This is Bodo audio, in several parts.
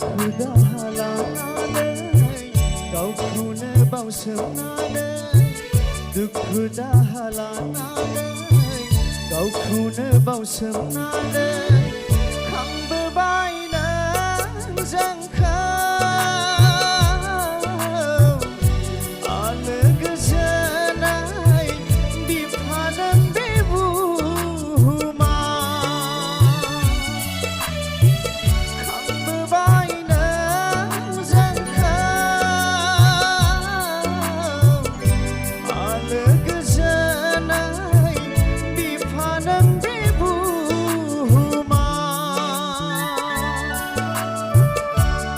दुखु दाहा लानानै गावखौनो बावसोमनानै दुखु दाहा लानानै गावखौनो बावसोमनानै खांबोबाय नों जोंखौ आलो गोजोनै बिफादों बे बुहुमा खांबोबाय नों जोंखौ आलो गोजोनै बिफादों बे बुहुमा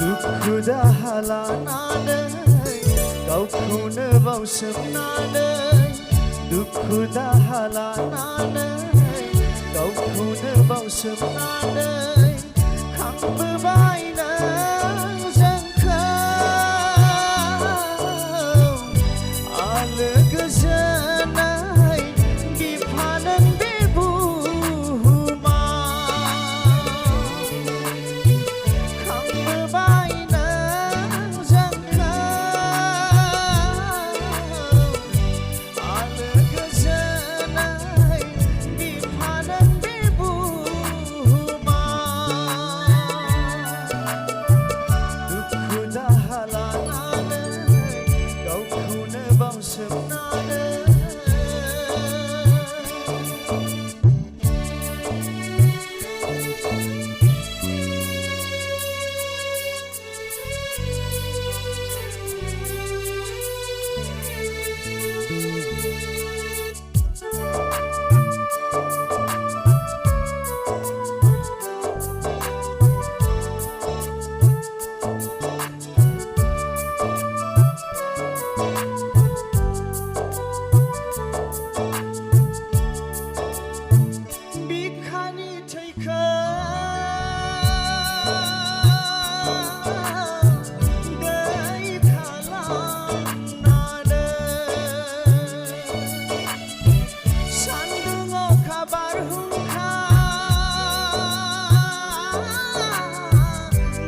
दुखु दाहा लानानै गावखौनो बावसोमनानै दुखु दाहा लानानै गावखौनो बावसोमनानै खांबोबाय नों जोंखौ आलो गोजोनै बिफादों बे बुहुमा खांबोबाय नों जोंखौ आलो गोजोनै बिफादों बे बुहुमा दुखु दाहा लानानै गावखौनो बावसोमनानै बिखानि थैखौ दै खालामनानै सान्दुं अखा बारहुंखा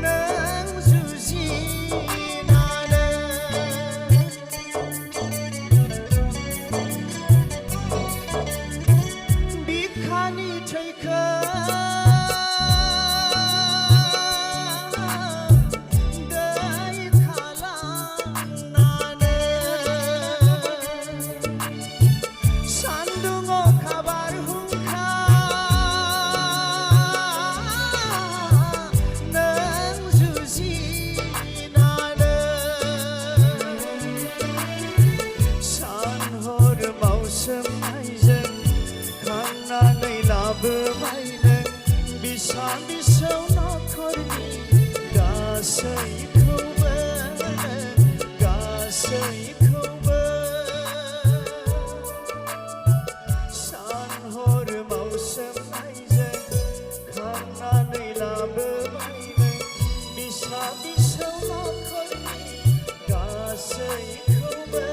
नों जुजिनानै बिखानि थैखौ दै खालामनानै सान्दुं अखा बारहुंखा नों जुजिनानै सान हर बावसोमनायजों खांनानै लाबोबाय नों बिसा बिसौ नखरनि गासैखौबो गासैखौबो सान हर बावसोमनायजों खांनानै लाबोबाय नों बिसा बिसौ नखरनि गासैखौबो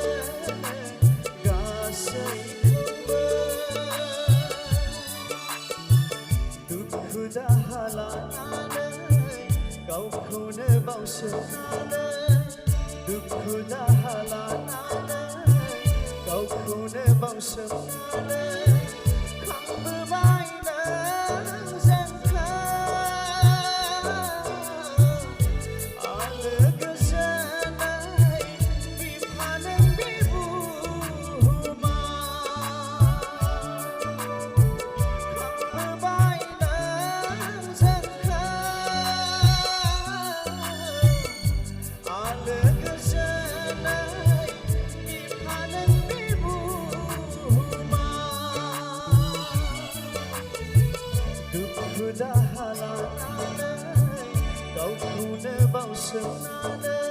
गासैखौबो दुखु दाहा लानानै गावखौनो बावसोमनानै दुखु दाहा लानानै गावखौनो बावसोमनानै खांबोबाय नों जोंखौ आलो गोजोनै बिफादों बे बुहुमा खांबोबाय नों जोंखौ आलो गोजोनै बिफादों बे बुहुमा दुखु दाहा लानानै गावखौनो बावसोमनानै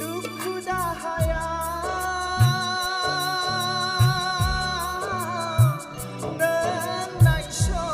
दुखु दाहाया नों नायस'बोबाय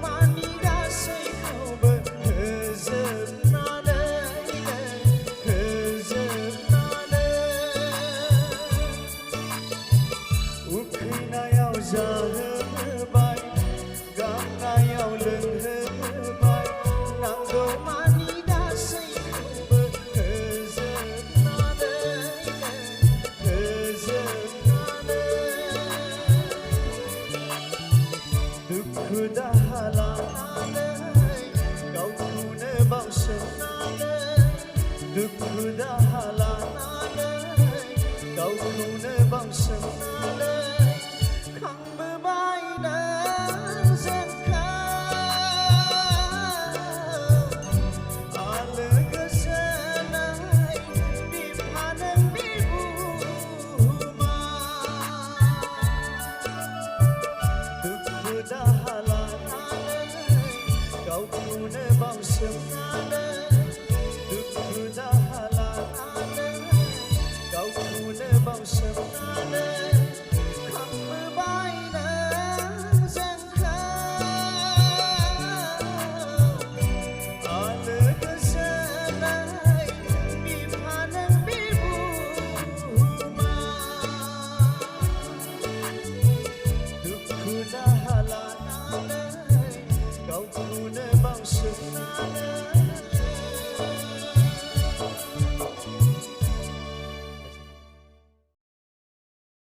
मानि गासैखौबो होजोबनानै उखैनायाव जाहोबाय गांनायाव लोंहोबाय नांगौ मानि गासैखौबो होजोबनानै दुखु दाहा लानानै गावखौनो बावसोमनानै दुखु दाहा लानानै गावखौनो बावसोमनानै खांबोबाय नों जोंखौ आलो गोजोनै बिफा नोंनि बुहुमाव दुखु दाहा लानानै गावखौनो बावसोमनानै दुखु दाहा लानानै गावखौनो बावसोमनानै खांबोबाय नों जोंखौ आलो गोजोनै बिफा नोंनि बुहुमाव दुखु दाहा लानानै गावखौनो बावसोमनानै